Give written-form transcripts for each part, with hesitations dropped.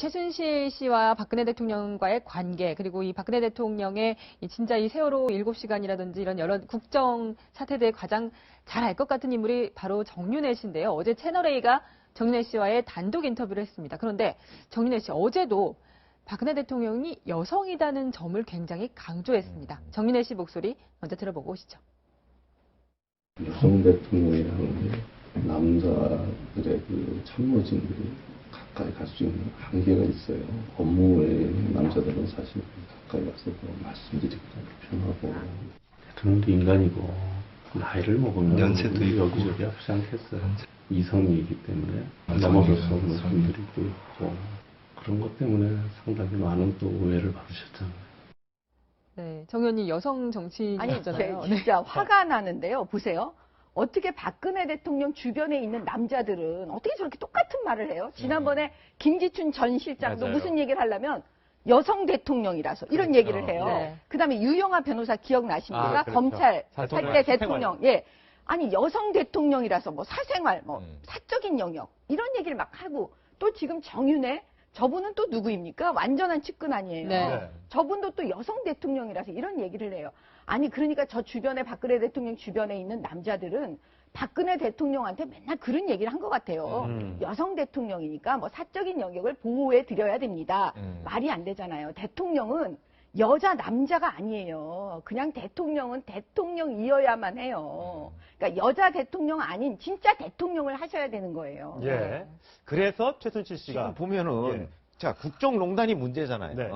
최순실 씨와 박근혜 대통령과의 관계, 그리고 이 박근혜 대통령의 진짜 이 세월호 7시간이라든지 이런 여러 국정 사태에 대해 가장 잘 알 것 같은 인물이 바로 정윤회 씨인데요. 어제 채널A가 정윤회 씨와의 단독 인터뷰를 했습니다. 그런데 정윤회 씨 어제도 박근혜 대통령이 여성이라는 점을 굉장히 강조했습니다. 정윤회 씨 목소리 먼저 들어보고 오시죠. 여성 대통령이라는 게 남자들의 그 참모진들이 가까이 갈 수 있는 한계가 있어요. 업무 외에 남자들은 사실 가까이 가서 뭐 말씀드리기가 불편하고. 대통령도 인간이고 나이를 먹으면 연세도 있고 여기저기 아프지 않겠어요. 이성이기 때문에 넘어서서 말씀드리고 있고 그런 것 때문에 상당히 많은 또 오해를 받으셨잖아요. 네, 정 의원님 여성 정치인이잖아요. 아니, 진짜 화가 나는데요. 보세요. 어떻게 박근혜 대통령 주변에 있는 남자들은 어떻게 저렇게 똑같은 말을 해요? 지난번에 김기춘 전 실장도 맞아요. 무슨 얘기를 하려면 여성 대통령이라서 이런 얘기를 해요. 네. 그다음에 유영아 변호사 기억나십니까? 아, 그렇죠. 검찰 할 때 대통령. 사생활. 예. 아니 여성 대통령이라서 뭐 사생활, 뭐 사적인 영역 이런 얘기를 막 하고 또 지금 정윤회 저분은 또 누구입니까? 완전한 측근 아니에요. 네. 저분도 또 여성 대통령이라서 이런 얘기를 해요. 아니 그러니까 저 주변에 박근혜 대통령 주변에 있는 남자들은 박근혜 대통령한테 맨날 그런 얘기를 한 것 같아요. 여성 대통령이니까 뭐 사적인 영역을 보호해 드려야 됩니다. 말이 안 되잖아요. 대통령은 여자 남자가 아니에요. 그냥 대통령은 대통령이어야만 해요. 그러니까 여자 대통령 아닌 진짜 대통령을 하셔야 되는 거예요. 예. 그래서 최순실 씨가 지금 보면은 자 국정농단이 문제잖아요. 네.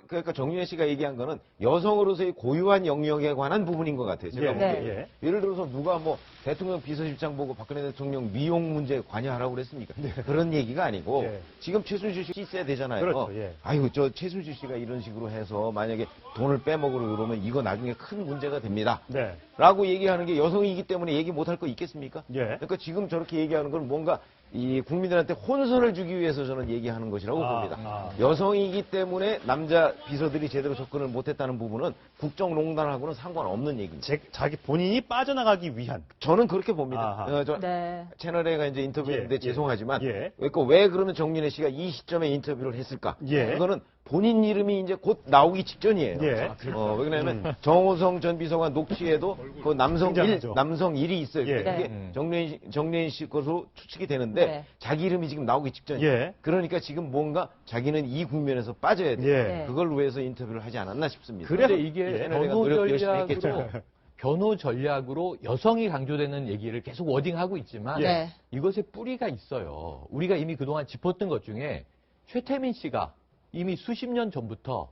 그러니까 정윤회 씨가 얘기한 거는 여성으로서의 고유한 영역에 관한 부분인 것 같아요. 제가 예. 보기에. 예. 예를 들어서 누가 뭐 대통령 비서실장 보고 박근혜 대통령 미용 문제에 관여하라고 그랬습니까? 그런 얘기가 아니고 예. 지금 최순실 씨 있어야 되잖아요. 그렇죠. 예. 아이고 저 최순실 씨가 이런 식으로 해서 만약에 돈을 빼먹으러 그러면 이거 나중에 큰 문제가 됩니다. 네. 라고 얘기하는 게 여성이기 때문에 얘기 못할 거 있겠습니까? 예. 그러니까 지금 저렇게 얘기하는 건 뭔가 이 국민들한테 혼선을 주기 위해서 저는 얘기하는 것이라고 봅니다. 여성이기 때문에 남자 비서들이 제대로 접근을 못했다는 부분은 국정농단하고는 상관없는 얘기입니다. 자기 본인이 빠져나가기 위한. 저는 그렇게 봅니다. 아하. 네. 채널A가 이제 인터뷰했는데 예. 죄송하지만 예. 그러니까 왜 그러면 정윤회 씨가 이 시점에 인터뷰를 했을까? 예. 그거는 본인 이름이 이제 곧 나오기 직전이에요. 예. 왜 그러냐면 정호성 전 비서관 녹취에도 그 남성 등장하죠. 남성 1이 있어요. 예. 그게 정윤회 씨 것으로 추측이 되는데 네. 자기 이름이 지금 나오기 직전이에요. 예. 그러니까 지금 뭔가 자기는 이 국면에서 빠져야 돼요. 예. 그걸 위해서 인터뷰를 하지 않았나 싶습니다. 그래서 근데 이게 채널A가 변호 노력 열심히 했겠죠. 전략으로 변호 전략으로 여성이 강조되는 얘기를 계속 워딩하고 있지만 네. 이것에 뿌리가 있어요. 우리가 이미 그동안 짚었던 것 중에 최태민 씨가 이미 수십 년 전부터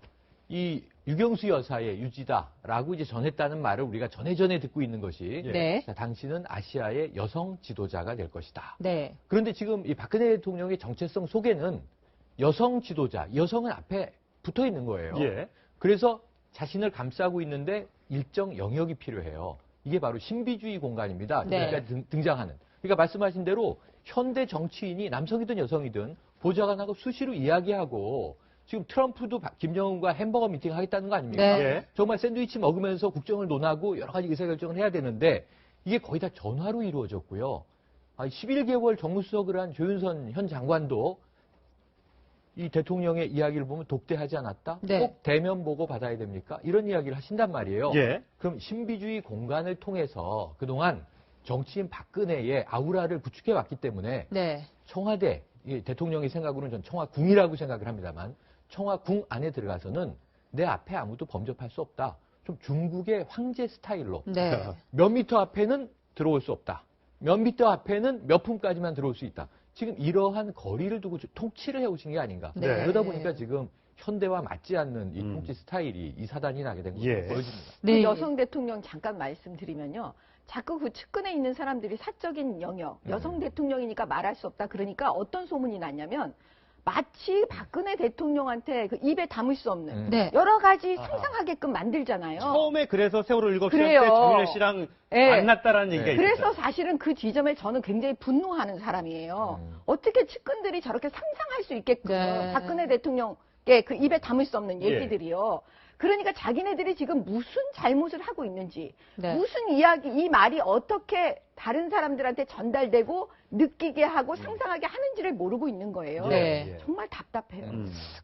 이 유경수 여사의 유지다라고 이제 전했다는 말을 우리가 전에 듣고 있는 것이 네. 자, 당신은 아시아의 여성 지도자가 될 것이다. 네. 그런데 지금 이 박근혜 대통령의 정체성 속에는 여성 지도자, 여성은 앞에 붙어 있는 거예요. 예. 그래서 자신을 감싸고 있는데 일정 영역이 필요해요. 이게 바로 신비주의 공간입니다. 네. 그러니까 등장하는. 그러니까 말씀하신 대로 현대 정치인이 남성이든 여성이든 보좌관하고 수시로 이야기하고 지금 트럼프도 김정은과 햄버거 미팅 하겠다는 거 아닙니까? 네. 예. 정말 샌드위치 먹으면서 국정을 논하고 여러 가지 의사결정을 해야 되는데 이게 거의 다 전화로 이루어졌고요. 11개월 정무수석을 한 조윤선 현 장관도 이 대통령의 이야기를 보면 독대하지 않았다? 네. 꼭 대면 보고 받아야 됩니까? 이런 이야기를 하신단 말이에요. 예. 그럼 신비주의 공간을 통해서 그동안 정치인 박근혜의 아우라를 구축해 왔기 때문에 네. 청와대, 이 대통령의 생각으로는 전 청와궁이라고 생각을 합니다만 청와궁 안에 들어가서는 내 앞에 아무도 범접할 수 없다. 좀 중국의 황제 스타일로 네. 몇 미터 앞에는 들어올 수 없다. 몇 미터 앞에는 몇 분까지만 들어올 수 있다. 지금 이러한 거리를 두고 통치를 해오신 게 아닌가. 네. 그러다 보니까 지금 현대와 맞지 않는 이 통치 스타일이 이 사단이 나게 된 것으로 예. 보여집니다. 네. 그 여성 대통령 잠깐 말씀드리면요. 자꾸 그 측근에 있는 사람들이 사적인 영역, 여성 대통령이니까 말할 수 없다. 그러니까 어떤 소문이 났냐면 마치 박근혜 대통령한테 그 입에 담을 수 없는 네. 여러 가지 상상하게끔 만들잖아요. 처음에 그래서 세월호 7시간 그래요. 때 정윤회 씨랑 예. 만났다라는 얘기가 그래서 있었어요. 사실은 그 지점에 저는 굉장히 분노하는 사람이에요. 어떻게 측근들이 저렇게 상상할 수 있게끔 네. 박근혜 대통령 그 입에 담을 수 없는 얘기들이요. 그러니까 자기네들이 지금 무슨 잘못을 하고 있는지, 네. 무슨 이야기, 이 말이 어떻게 다른 사람들한테 전달되고 느끼게 하고 상상하게 하는지를 모르고 있는 거예요. 네. 정말 답답해요.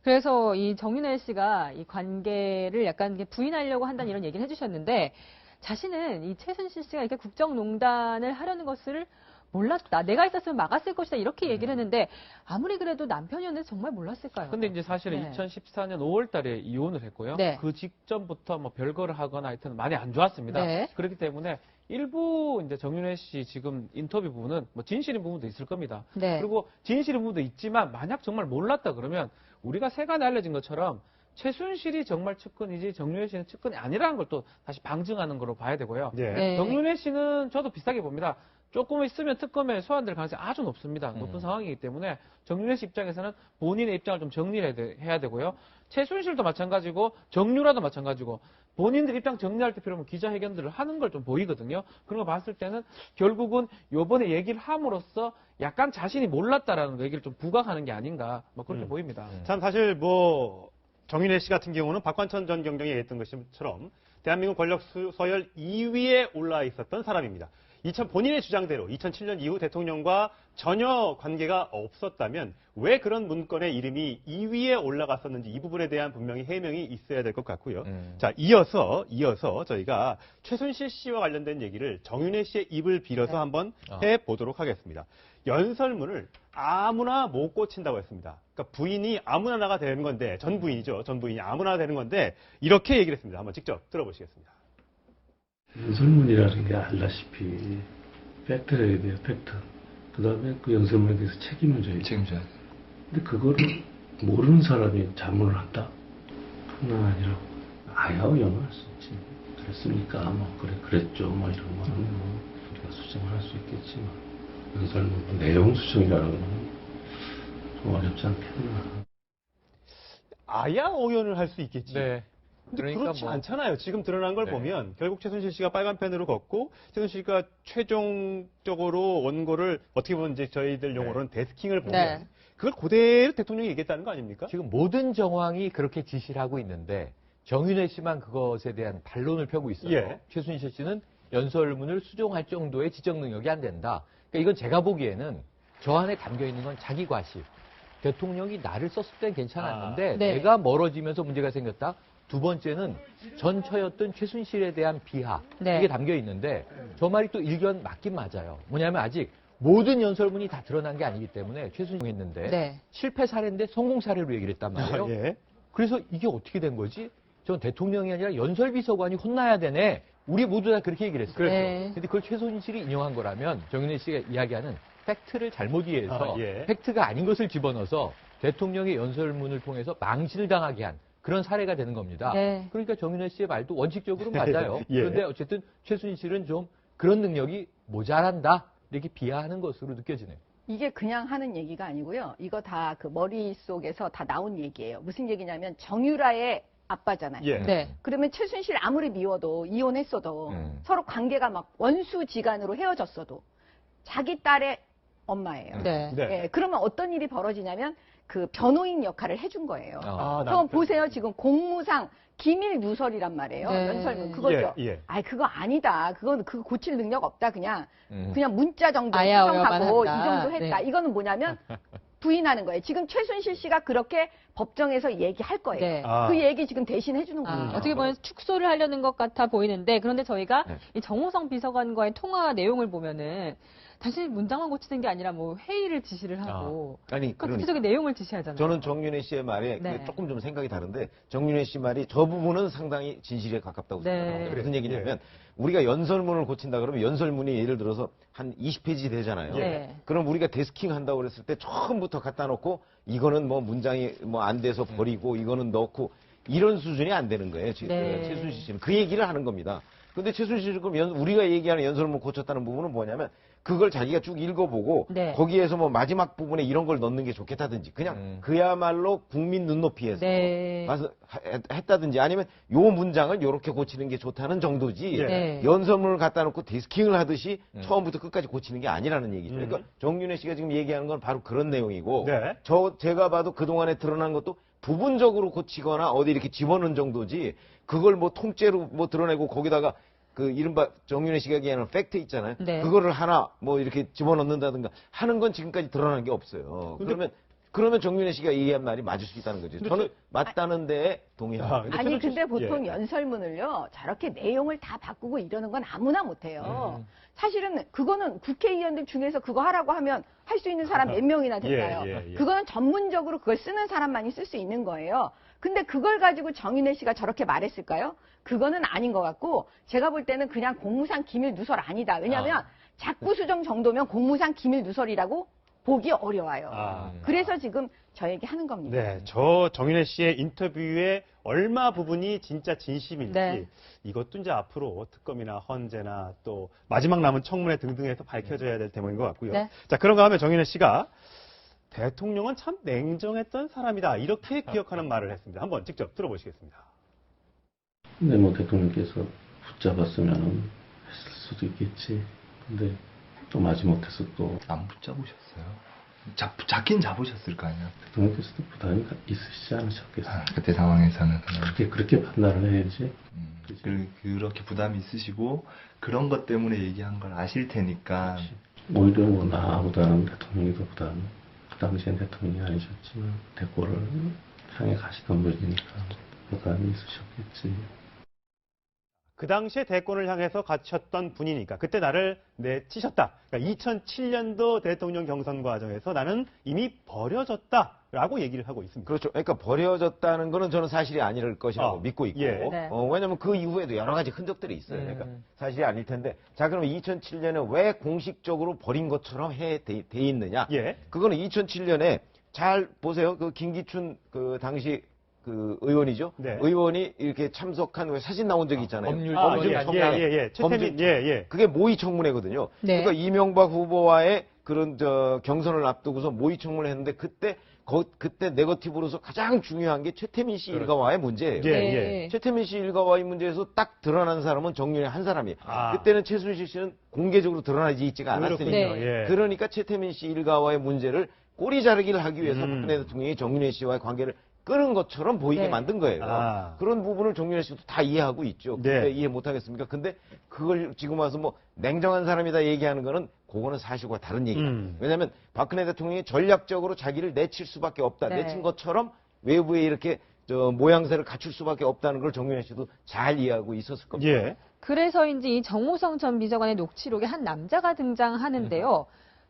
그래서 이 정윤회 씨가 이 관계를 약간 이렇게 부인하려고 한다는 이런 얘기를 해주셨는데 자신은 이 최순실 씨가 이렇게 국정농단을 하려는 것을 몰랐다. 내가 있었으면 막았을 것이다. 이렇게 얘기를 했는데 아무리 그래도 남편이었는데 정말 몰랐을까요? 근데 이제 사실은 네. 2014년 5월 달에 이혼을 했고요. 네. 그 직전부터 뭐 별거를 하거나 하여튼 많이 안 좋았습니다. 네. 그렇기 때문에 일부 이제 정윤회 씨 지금 인터뷰 부분은 뭐 진실인 부분도 있을 겁니다. 네. 그리고 진실인 부분도 있지만 만약 정말 몰랐다 그러면 우리가 세간에 알려진 것처럼 최순실이 정말 측근이지 정윤회 씨는 측근이 아니라는 걸 또 다시 방증하는 거로 봐야 되고요. 네. 정윤회 씨는 저도 비슷하게 봅니다. 조금 있으면 특검에 소환될 가능성이 아주 높습니다. 높은 상황이기 때문에 정윤회 씨 입장에서는 본인의 입장을 좀 정리를 해야 되고요. 최순실도 마찬가지고 정유라도 마찬가지고 본인들 입장 정리할 때 필요하면 기자회견들을 하는 걸 좀 보이거든요. 그런 거 봤을 때는 결국은 요번에 얘기를 함으로써 약간 자신이 몰랐다라는 얘기를 좀 부각하는 게 아닌가 뭐 그렇게 보입니다. 참 사실 뭐 정윤회 씨 같은 경우는 박관천 전 경정이 얘기했던 것처럼 대한민국 권력 서열 2위에 올라 있었던 사람입니다. 본인의 주장대로 2007년 이후 대통령과 전혀 관계가 없었다면 왜 그런 문건의 이름이 2위에 올라갔었는지 이 부분에 대한 분명히 해명이 있어야 될 것 같고요. 자, 이어서 저희가 최순실 씨와 관련된 얘기를 정윤회 씨의 입을 빌어서 한번 해보도록 하겠습니다. 연설문을 아무나 못 고친다고 했습니다. 그러니까 부인이 아무나 나가 되는 건데, 전 부인이죠. 전 부인이 아무나 되는 건데 이렇게 얘기를 했습니다. 한번 직접 들어보시겠습니다. 연설문이라는 게 알다시피 팩트를 해야 돼요, 팩트. 그 다음에 그 연설문에 대해서 책임을 져야 돼요. 근데 그거를 모르는 사람이 자문을 한다? 그건 아니라고. 아야오영할 수 있지. 그랬습니까? 뭐, 그랬죠. 뭐, 이런 거는 뭐, 우리가 수정을 할 수 있겠지만, 연설문 내용 수정이라는 건 좀 어렵지 않겠나. 아야 오연을 할 수 있겠지. 네. 근데 그러니까 그렇지 뭐- 않잖아요. 지금 드러난 걸 네. 보면 결국 최순실 씨가 빨간 펜으로 걷고 최순실 씨가 최종적으로 원고를 어떻게 보면 이제 저희들 용어로는 데스킹을 보면 네. 그걸 그대로 대통령이 얘기했다는 거 아닙니까? 지금 모든 정황이 그렇게 지시를 하고 있는데 정윤회 씨만 그것에 대한 반론을 펴고 있어요. 예. 최순실 씨는 연설문을 수정할 정도의 지적 능력이 안 된다. 그러니까 이건 제가 보기에는 저 안에 담겨 있는 건 자기 과실. 대통령이 나를 썼을 땐 괜찮았는데 네. 내가 멀어지면서 문제가 생겼다. 두 번째는 전처였던 최순실에 대한 비하. 네. 이게 담겨 있는데 저 말이 또 일견 맞긴 맞아요. 뭐냐면 아직 모든 연설문이 다 드러난 게 아니기 때문에 최순실이 했는데 네. 실패 사례인데 성공 사례로 얘기를 했단 말이에요. 예. 그래서 이게 어떻게 된 거지? 전 대통령이 아니라 연설비서관이 혼나야 되네. 우리 모두 다 그렇게 얘기를 했어요. 네. 근데 그걸 최순실이 인용한 거라면 정윤혜 씨가 이야기하는 팩트를 잘못 이해해서 예. 팩트가 아닌 것을 집어넣어서 대통령의 연설문을 통해서 망신을 당하게 한 그런 사례가 되는 겁니다. 네. 그러니까 정윤혜 씨의 말도 원칙적으로 맞아요. 예. 그런데 어쨌든 최순실은 좀 그런 능력이 모자란다. 이렇게 비하하는 것으로 느껴지네요. 이게 그냥 하는 얘기가 아니고요. 이거 다 그 머릿속에서 다 나온 얘기예요. 무슨 얘기냐면 정유라의 아빠잖아요. 예. 네. 그러면 최순실 아무리 미워도 이혼했어도 음. 서로 관계가 막 원수지간으로 헤어졌어도 자기 딸의 엄마예요. 네. 네. 예, 그러면 어떤 일이 벌어지냐면 그 변호인 역할을 해준 거예요. 아, 그럼 보세요. 지금 공무상 기밀 누설이란 말이에요. 네. 연설문 그거죠. 예, 예. 아이 그거 아니다. 그건 그거 고칠 능력 없다. 그냥 음. 그냥 문자 정도 아야어야만 수정하고 이 한다. 정도 했다. 네. 이거는 뭐냐면 부인하는 거예요. 지금 최순실 씨가 그렇게 법정에서 얘기할 거예요. 네. 아. 그 얘기 지금 대신 해주는 거예요. 어떻게 보면 축소를 하려는 것 같아 보이는데 그런데 저희가 네. 이 정호성 비서관과의 통화 내용을 보면은 단지 문장만 고치는 게 아니라 뭐 회의를 지시를 하고 아니, 그 그러니까. 구체적인 내용을 지시하잖아요. 저는 정윤혜 씨의 말에 네. 조금 좀 생각이 다른데 정윤혜 씨 말이 저 부분은 상당히 진실에 가깝다고 네. 생각합니다. 무슨 얘기냐면 우리가 연설문을 고친다 그러면 연설문이 예를 들어서 한 20페이지 되잖아요. 네. 그럼 우리가 데스킹 한다고 그랬을 때 처음부터 갖다 놓고 이거는 뭐 문장이 뭐 안 돼서 버리고 이거는 넣고 이런 수준이 안 되는 거예요. 네. 최순실 씨는 그 얘기를 하는 겁니다. 근데 최순실 씨는 그럼 우리가 얘기하는 연설문 고쳤다는 부분은 뭐냐면 그걸 자기가 쭉 읽어보고 네. 거기에서 뭐 마지막 부분에 이런 걸 넣는 게 좋겠다든지 그냥 그야말로 국민 눈높이에서 네. 가서 했다든지 아니면 요 문장을 요렇게 고치는 게 좋다는 정도지 네. 연설문을 갖다 놓고 디스킹을 하듯이 처음부터 끝까지 고치는 게 아니라는 얘기죠. 그러니까 정윤회 씨가 지금 얘기하는 건 바로 그런 내용이고 네. 제가 봐도 그동안에 드러난 것도 부분적으로 고치거나 어디 이렇게 집어넣은 정도지 그걸 뭐 통째로 뭐 드러내고 거기다가 그 이른바 정윤회 씨가 얘기하는 팩트 있잖아요. 네. 그거를 하나 뭐 이렇게 집어넣는다든가 하는 건 지금까지 드러난 게 없어요. 그러면 정윤회 씨가 얘기한 말이 맞을 수 있다는 거죠. 저는 맞다는 데에 동의합니다. 아니 근데 예. 보통 연설문을요 저렇게 내용을 다 바꾸고 이러는 건 아무나 못해요. 사실은 그거는 국회의원들 중에서 그거 하라고 하면 할 수 있는 사람 몇 명이나 될까요? 예. 그거는 전문적으로 그걸 쓰는 사람만이 쓸 수 있는 거예요. 근데 그걸 가지고 정윤회 씨가 저렇게 말했을까요? 그거는 아닌 것 같고 제가 볼 때는 그냥 공무상 기밀 누설 아니다. 왜냐하면 자꾸 수정 정도면 공무상 기밀 누설이라고 보기 어려워요. 그래서 지금 저 얘기 하는 겁니다. 네, 저 정윤회 씨의 인터뷰의 얼마 부분이 진짜 진심인지 네. 이것도 이제 앞으로 특검이나 헌재나 또 마지막 남은 청문회 등등에서 밝혀져야 될 대목인 것 같고요. 네. 자, 그런가 하면 정윤회 씨가 대통령은 참 냉정했던 사람이다 이렇게 기억하는 말을 했습니다. 한번 직접 들어보시겠습니다. 근데 뭐 대통령께서 붙잡았으면 했을 수도 있겠지. 근데 또 마지못해서 또 안 붙잡으셨어요. 잡긴 잡으셨을 거 아니에요. 대통령께서도 부담이 있으시지 않으셨겠어요. 그때 상황에서는 그렇게 판단을 해야지. 그렇게 부담이 있으시고 그런 것 때문에 얘기한 걸 아실 테니까 오히려 뭐 나보다는 대통령이 더 그 당시엔 대통령이 아니셨지만 대권을 향해 가시던 분이니까 부담이 있으셨겠지. 그 당시에 대권을 향해서 갇혔던 분이니까 그때 나를 내치셨다. 그러니까 2007년도 대통령 경선 과정에서 나는 이미 버려졌다라고 얘기를 하고 있습니다. 그렇죠. 그러니까 버려졌다는 거는 저는 사실이 아닐 것이라고 믿고 있고 예. 네. 왜냐하면 그 이후에도 여러 가지 흔적들이 있어요. 그러니까 사실이 아닐 텐데 자 그러면 2007년에 왜 공식적으로 버린 것처럼 돼 있느냐? 예. 그거는 2007년에 잘 보세요. 그 김기춘 그 당시 그 의원이죠. 네. 의원이 이렇게 참석한 왜 사진 나온 적이 있잖아요. 법률 예. 최태민, 예. 그게 모의 청문회거든요. 네. 그러니까 이명박 후보와의 그런 경선을 앞두고서 모의 청문을 했는데 그때 네거티브로서 가장 중요한 게 최태민 씨 일가와의 문제예요. 예. 최태민 씨 일가와의 문제에서 딱 드러난 사람은 정윤회 한 사람이에요. 아. 그때는 최순실 씨는 공개적으로 드러나지 있지가 않았으니까. 그렇군요. 네. 예. 그러니까 최태민 씨 일가와의 문제를 꼬리 자르기를 하기 위해서 박근혜 대통령이 정윤회 씨와의 관계를 끄는 것처럼 보이게 네. 만든 거예요. 아. 그런 부분을 정윤회 씨도 다 이해하고 있죠. 네. 근데 이해 못하겠습니까? 근데 그걸 지금 와서 뭐 냉정한 사람이다 얘기하는 거는 그거는 사실과 다른 얘기다. 왜냐하면 박근혜 대통령이 전략적으로 자기를 내칠 수밖에 없다. 네. 내친 것처럼 외부에 이렇게 모양새를 갖출 수밖에 없다는 걸 정윤회 씨도 잘 이해하고 있었을 겁니다. 예. 그래서인지 이 정호성 전 비서관의 녹취록에 한 남자가 등장하는데요.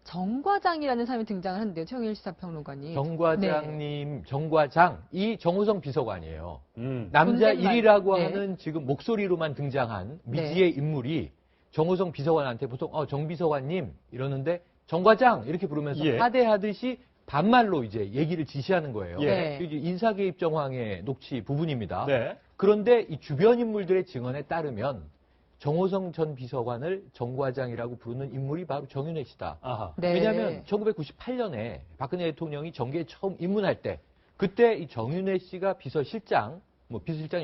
정 과장이라는 사람이 등장을 하는데요. 최영일 시사평론가님. 정 과장님, 정 과장, 이 정호성 비서관이에요. 존댓말. 남자 1위라고 네. 하는 지금 목소리로만 등장한 네. 미지의 인물이 정호성 비서관한테 보통 정 비서관님 이러는데 정 과장 이렇게 부르면서 예. 하대하듯이 반말로 이제 얘기를 지시하는 거예요. 예. 이게 인사 개입 정황의 녹취 부분입니다. 네. 그런데 이 주변 인물들의 증언에 따르면 정호성 전 비서관을 정 과장이라고 부르는 인물이 바로 정윤회 씨다. 아하. 네. 왜냐하면 1998년에 박근혜 대통령이 정계에 처음 입문할 때 그때 이 정윤회 씨가 비서실장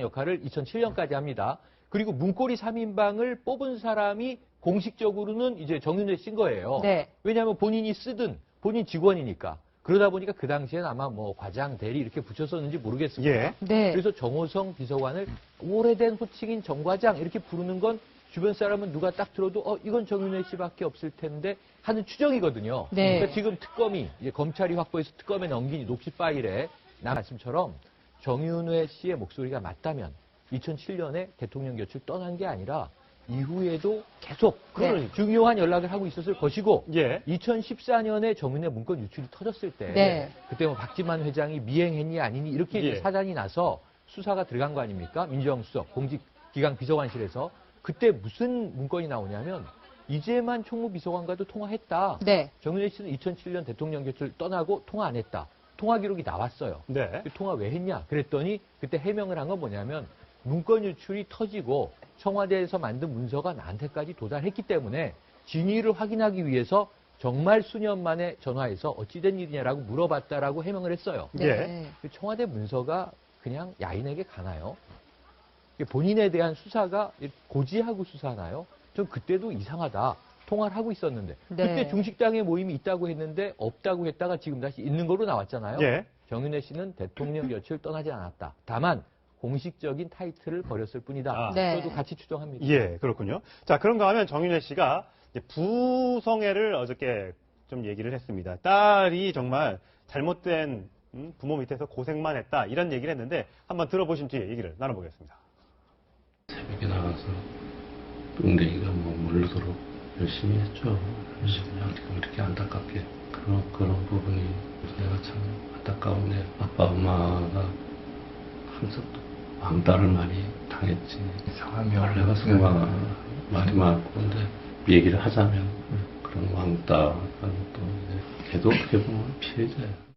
역할을 2007년까지 합니다. 그리고 문고리 3인방을 뽑은 사람이 공식적으로는 이제 정윤회 씨인 거예요. 네. 왜냐하면 본인이 쓰든 본인 직원이니까. 그러다 보니까 그 당시엔 아마 과장, 대리 이렇게 붙였었는지 모르겠습니다. 예. 네. 그래서 정호성 비서관을 오래된 호칭인 정과장 이렇게 부르는 건 주변 사람은 누가 딱 들어도 이건 정윤회 씨밖에 없을 텐데 하는 추정이거든요. 네. 그러니까 지금 특검이 이제 검찰이 확보해서 특검에 넘긴 이 녹취 파일에 나 말씀처럼 정윤회 씨의 목소리가 맞다면 2007년에 대통령 곁을 떠난 게 아니라 이후에도 계속 네. 중요한 연락을 하고 있었을 것이고 예. 2014년에 정윤회 문건 유출이 터졌을 때 네. 그때 박지만 회장이 미행했니 아니니 이렇게 이제 예. 사단이 나서 수사가 들어간 거 아닙니까? 민정수석 공직기강 비서관실에서 그때 무슨 문건이 나오냐면 이재만 총무비서관과도 통화했다. 네. 정윤회 씨는 2007년 대통령 곁을 떠나고 통화 안 했다. 통화 기록이 나왔어요. 네. 그 통화 왜 했냐? 그랬더니 그때 해명을 한 건 뭐냐면 문건 유출이 터지고 청와대에서 만든 문서가 나한테까지 도달했기 때문에 진위를 확인하기 위해서 정말 수년 만에 전화해서 어찌된 일이냐라고 물어봤다라고 해명을 했어요. 예. 청와대 문서가 그냥 야인에게 가나요? 본인에 대한 수사가 고지하고 수사하나요? 전 그때도 이상하다. 통화를 하고 있었는데 네. 그때 중식당의 모임이 있다고 했는데 없다고 했다가 지금 다시 있는 거로 나왔잖아요. 예. 정윤회 씨는 대통령 곁을 떠나지 않았다. 다만 공식적인 타이틀을 버렸을 뿐이다. 아. 네. 저도 같이 추정합니다. 예, 그렇군요. 자, 그런가 하면 정윤회 씨가 이제 부성애를 어저께 좀 얘기를 했습니다. 딸이 정말 잘못된 부모 밑에서 고생만 했다. 이런 얘기를 했는데 한번 들어보신 뒤에 얘기를 나눠보겠습니다. 새벽에 나가서 뚱땡이가 뭐 물르도록 열심히 했죠. 열심히 하고 이렇게 안타깝게 그런 부분이 내가 참 안타까운데 아빠 엄마가 항상 또 왕따를 많이 당했지. 성함이 원래가 승마가 말이 많고 근데 얘기를 하자면 그런 왕따 또 이제 걔도 어떻게 보면 피해자야.